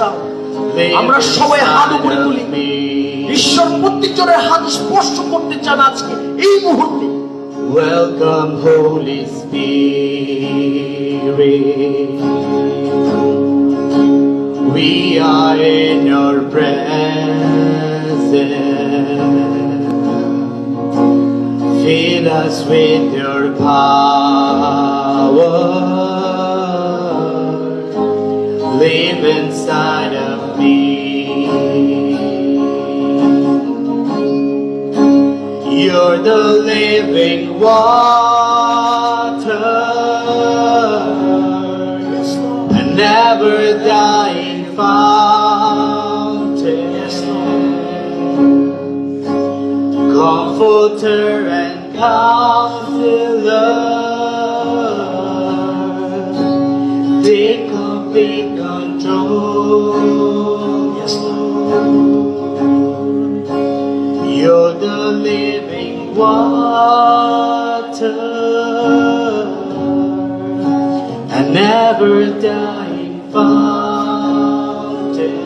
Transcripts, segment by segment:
চাও, আমরা সবাই হাত উপরে তুলি। ঈশ্বর প্রত্যেকজনের হাত স্পর্শ করতে চান আজকে এই মুহূর্তে। Welcome, Holy Spirit. We are in your presence. Fill us with your power. Live inside of me. You're the living water, a never dying fountain, comforter and counselor. Take complete control. Yes, Lord. You're the living water, a never dying fountain,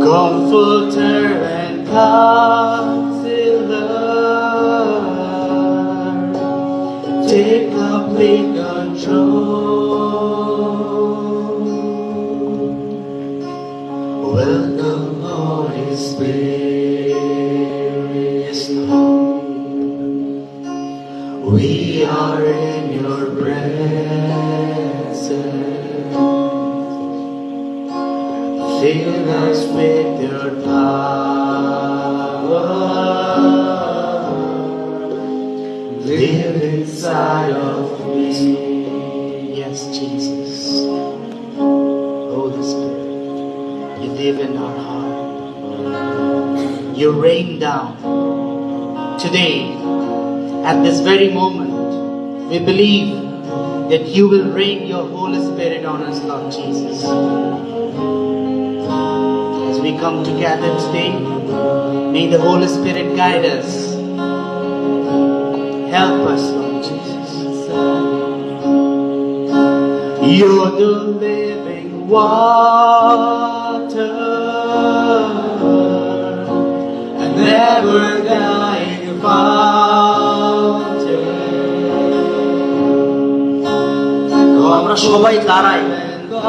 comforter and counselor. Take complete control. Welcome, Holy Spirit. Yes, Lord. We are in your presence. Fill us with your power. Live inside of me. Yes, Jesus. Holy Spirit, you live in our heart. You rain down today. At this very moment, we believe that you will rain your Holy Spirit on us, Lord Jesus. As we come together today, may the Holy Spirit guide us. Help us, Lord Jesus. You're the living water, a never dying fountain. আমরা সবাই দাঁড়াই,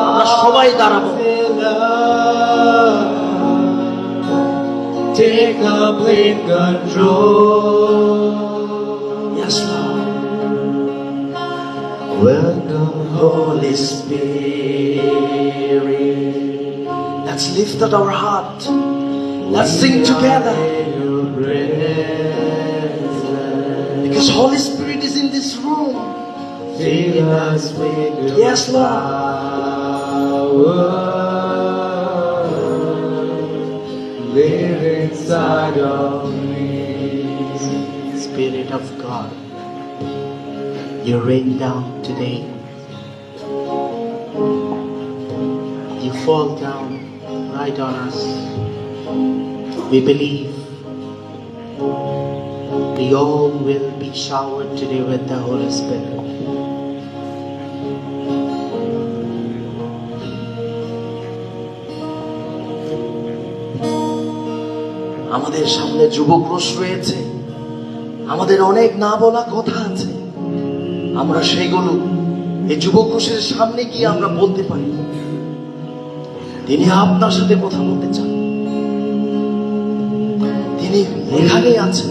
আমরা সবাই দাঁড়াবো। Take complete control. Yes, Lord. Welcome, Holy Spirit. Let's lift up our heart. Let's sing together. Because Holy Spirit is in this room. Fill us with your Yes, Lord. power. Live inside of me. Spirit of God, you rain down today. You fall down right on us. We believe we all will be showered today with the Holy Spirit. আমাদের সামনে যুবক রোষ রয়েছে, আমাদের অনেক না বলা কথা আছে, আমরা সেইগুলো এই যুবক রোষের সামনে গিয়ে আমরা বলতে পারি। তিনি আপনার সাথে কথা বলতে চান, তিনি এখানেই আছেন।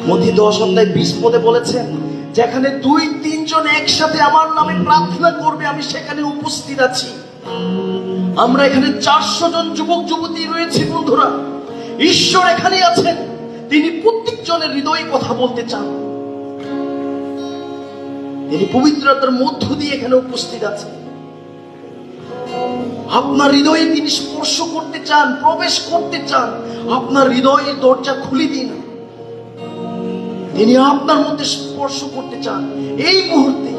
মথি 10:20 বলেছেন, যেখানে 2-3 জন একসাথে আমার নামে প্রার্থনা করবে আমি সেখানে উপস্থিত আছি। আমরা এখানে 400 জন যুবক যুবতী রয়েছে বন্ধুরা, ঈশ্বর এখানে আছেন, তিনি প্রত্যেক জনের হৃদয়ে কথা বলতে চান। তিনি পবিত্রতার মধ্য দিয়ে এখানে উপস্থিত আছেন। আপনার হৃদয়ে তিনি স্পর্শ করতে চান, প্রবেশ করতে চান। আপনার হৃদয়ের দরজা খুলে দিন, তিনি আপনার মধ্যে স্পর্শ করতে চান এই মুহূর্তে।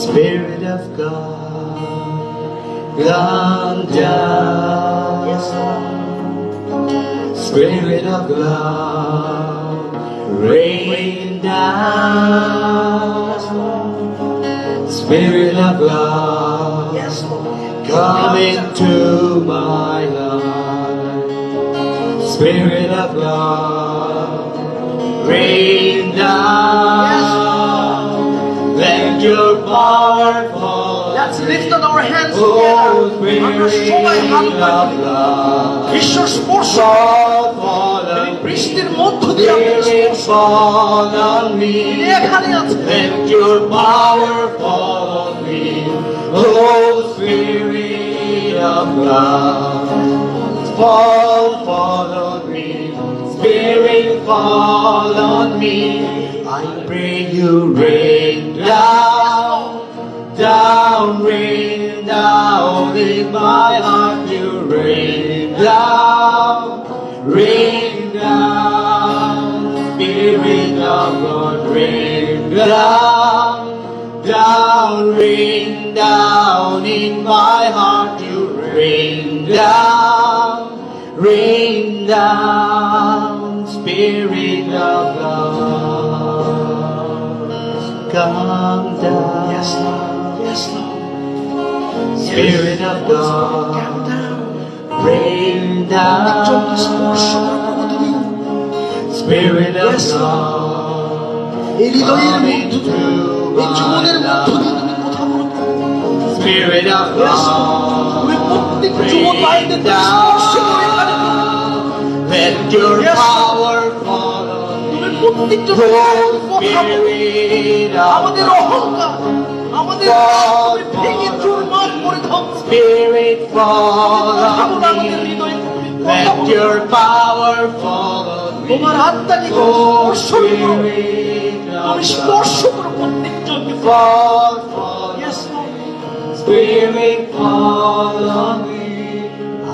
Spirit of God, come down. Yes, Lord. Spirit of God, into my life. Spirit of God, rain down. Let your power fall. Let's lift up our hands Oh, together. আমরা সবাই হাত Spirit of তুলি। God, ঈশ্বর স্পর্শ fall তিনি on me. বৃষ্টির মধ্য দিয়ে আমাদের Spirit, স্পর্শ fall on তিনি me. এখানে আছেন। Let your power fall on me. Oh, Spirit of God, fall on me. Spirit, fall on me. I pray you rain down, rain down in my heart. You rain down, rain down. Spirit of God, rain down, rain down in my heart. You rain down, Spirit of God, come down. Yes, Lord. Yes, Lord. Spirit of Come God, down. rain একজনকে স্পর্শ down. করো প্রভু তুমি। Spirit of Yes, God, এই হৃদয়ের come মধ্য into দিয়ে, এই জীবনের my মধ্য দিয়ে life. তুমি কথা বলো প্রভু। Spirit of Yes, God, তুমি প্রত্যেক rain যুবক ভাইদের তুমি স্পর্শ করো এখানে প্রভু। down. Let your Yes, power fall on me. তুমি প্রত্যেকজনকে Oh, কথা বলো। Spirit of আমাদের God, অহংকার, আমাদের তুমি ভেঙে চুরমার করে দাও। Spirit, fall কথা on বলো আমাদের me. হৃদয়ে প্রভু। কথা Let বলো। your power fall on me. তোমার আত্মাকে Oh, স্পর্শ করো। Spirit তুমি of স্পর্শ God, করো প্রত্যেকজনকে। fall. Yes, Lord. Spirit, fall on me.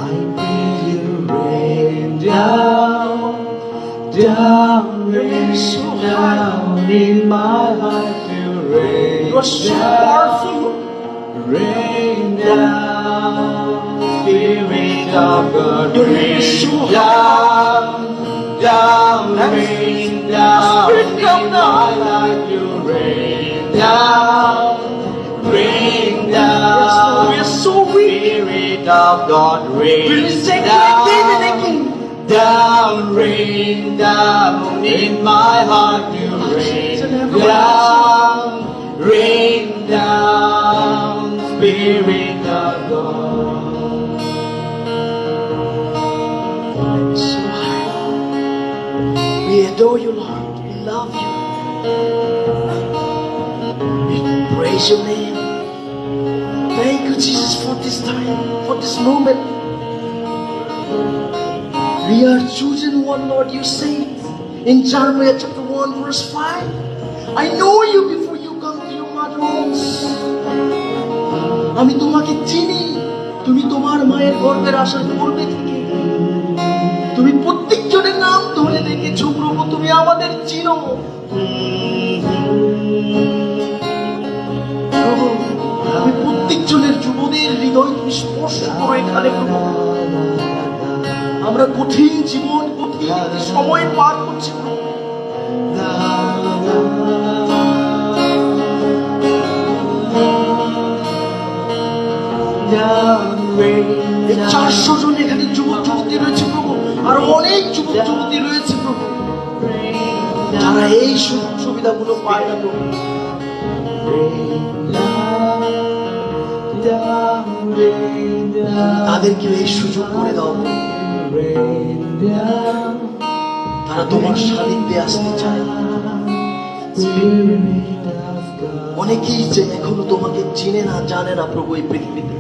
I pray you rain down, rain down in my heart. You rain You are so down, powerful. rain down. Spirit of God, Your name rain is so down, rain down Spirit, come in down. my life. You rain down, rain down. Yes, Lord. We are so weak. Spirit of God, rain We reject like David again. rain down in my heart. You rain down, Spirit of God. So high. We adore you, Lord. We love you. We praise your name. Thank you, Jesus, for this time, for this moment. We are chosen one, Lord, you say in Jeremiah chapter 1, verse 5. I know you before you come to your mother's womb. আমি তোমাকে চিনি, তুমি তোমার মায়ের গর্ভের আসার পূর্বে থেকে তুমি প্রত্যেকজনের নাম ধরে দেখেছো প্রভু, তুমি আমাদের চিনো প্রভু। তুমি প্রত্যেকজনের যুবদের হৃদয় তুমি স্পর্শ করো এখানে প্রভু। আমরা কঠিন জীবন, কঠিন একটি সময় পার করছি প্রভু। এই 400 জন এখানে যুবক যুবতী রয়েছে প্রভু, আর অনেক যুবক যুবতী রয়েছে প্রভু, যারা এই সুযোগ সুবিধাগুলো পায় না প্রভু। তাদেরকে এই সুযোগ করে দাও প্রভু। তারা তোমার সান্নিধ্যে আসতে চায়। অনেকেই যে এখনো তোমাকে চিনে না, জানে না প্রভু এই পৃথিবীতে।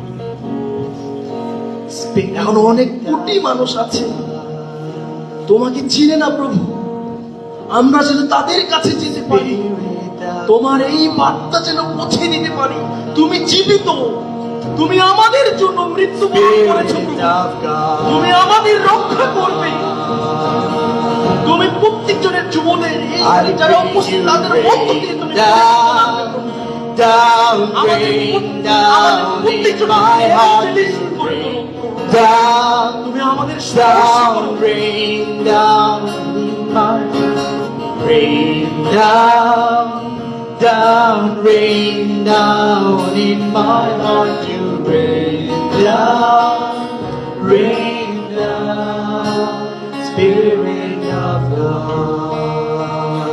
এখনো অনেক কোটি মানুষ আছে তোমাকে চিনে না প্রভু। আমরা যেন তাদের কাছে যেতে পারি, তোমার এই বার্তা যেন পৌঁছে দিতে পারি। তুমি জীবিত, তুমি আমাদের জন্য মৃত্যুবরণ করেছো প্রভু। তুমি আমাদের রক্ষা করবে। তুমি প্রত্যেকজনের জীবনের এই যারা উপস্থিত তাদের মধ্য দিয়ে তুমি down, rain down in my heart. Down, তুমি আমাদের down, rain down in my heart. Rain down, rain down in my heart. You rain down, rain down, Spirit of God,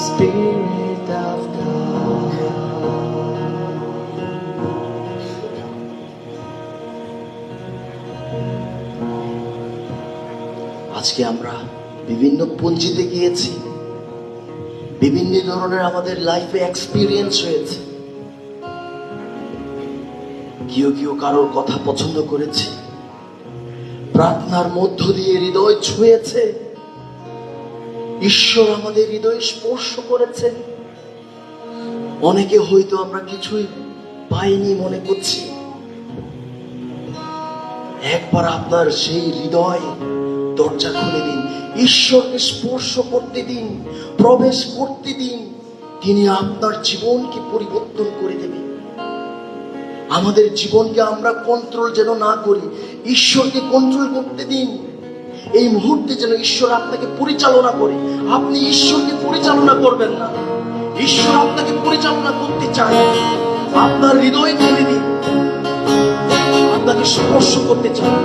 Spirit of God. আজকে আমরা বিভিন্ন পুঞ্জিতে গিয়েছি, বিভিন্ন ধরনের আমাদের লাইফে এক্সপিরিয়েন্স হয়েছে। কেউ কারোর কথা পছন্দ করেছে, প্রার্থনার মধ্য দিয়ে হৃদয় ছুঁয়েছে, ঈশ্বর আমাদের হৃদয় স্পর্শ করেছে। অনেকে হয়তো আমরা কিছুই পাইনি মনে করছি। একবার আপনার সেই হৃদয় দরজা খুলে দিন, ঈশ্বরকে স্পর্শ করতে দিন, প্রবেশ করতে দিন। তিনি আপনার জীবনকে পরিবর্তন করে দেবেন। আমাদের জীবনকে আমরা কন্ট্রোল যেন না করি, ঈশ্বরকে কন্ট্রোল করতে দিন। এই মুহূর্তে যেন ঈশ্বর আপনাকে পরিচালনা করে, আপনি ঈশ্বরকে পরিচালনা করবেন না। ঈশ্বর আপনাকে পরিচালনা করতে চায়। আপনার হৃদয় খুলে দিন, আপনাকে স্পর্শ করতে চায়।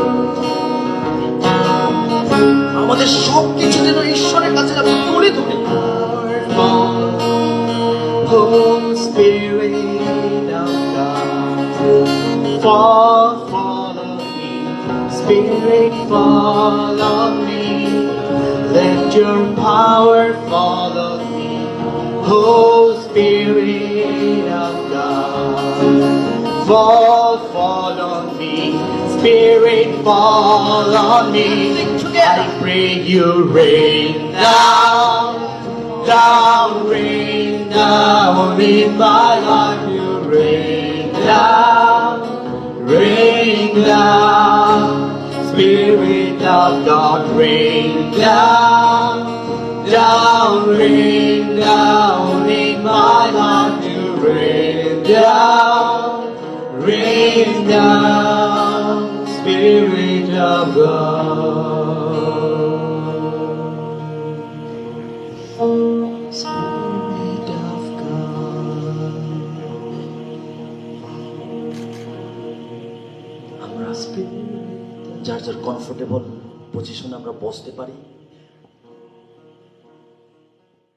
আমাদের সবকিছু যেন ঈশ্বরের কাছে আপনি তুলে ধরে। Holy Spirit of God, fall on me, Spirit fall on me, let your power fall on me, Holy Spirit of God, fall on me, Spirit fall on me, I pray you rain down, down, rain down in my life, you rain down, rain down, Spirit of God, rain down, down, rain down in my life, you rain down, Spirit of God. Spirit of God. আমরা যার যার comfortable পজিশনে আমরা বসতে পারি।